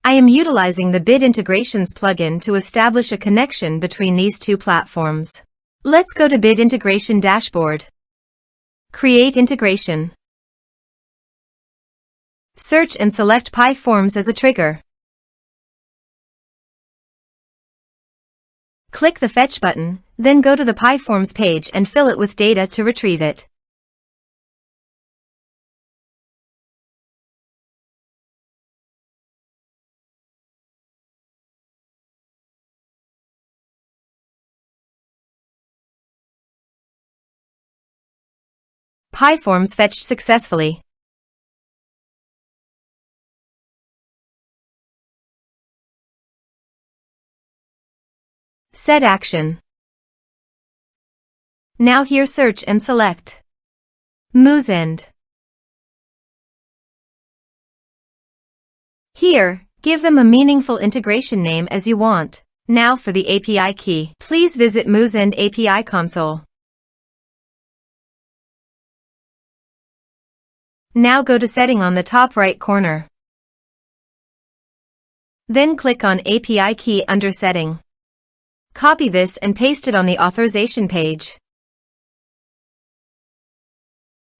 I am utilizing the Bit Integrations plugin to establish a connection between these two platforms. Let's go to Bit Integration Dashboard. Create integration. Search and select PyForms as a trigger. Click the Fetch button, then go to the PyForms page and fill it with data to retrieve it. PyForms fetched successfully. Set action. Now here search and select Moosend. Here, give them a meaningful integration name as you want. Now for the API key. Please visit Moosend API console. Now go to Setting on the top right corner. Then click on API key under Setting. Copy this and paste it on the authorization page.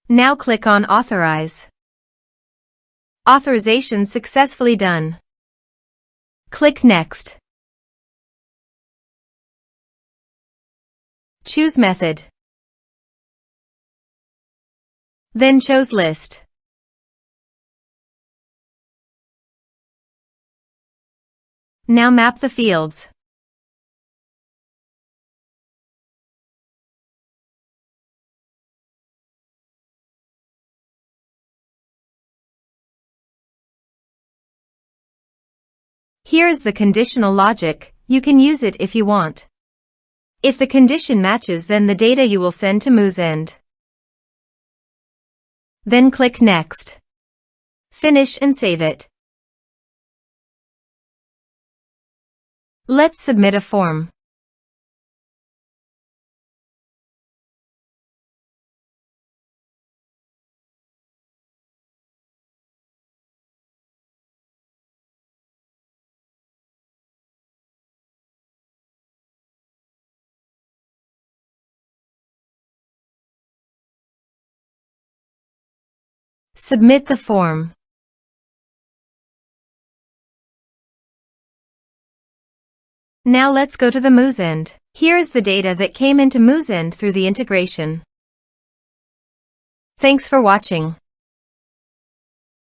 Now click on Authorize. Authorization successfully done. Click Next. Choose Method. Then choose List. Now map the fields. Here is the conditional logic. You can use it if you want. If the condition matches, then the data you will send to Moosend. Then click Next. Finish and save it. Let's submit a form. Submit the form. Now let's go to the Moosend. Here is the data that came into Moosend through the integration. Thanks for watching.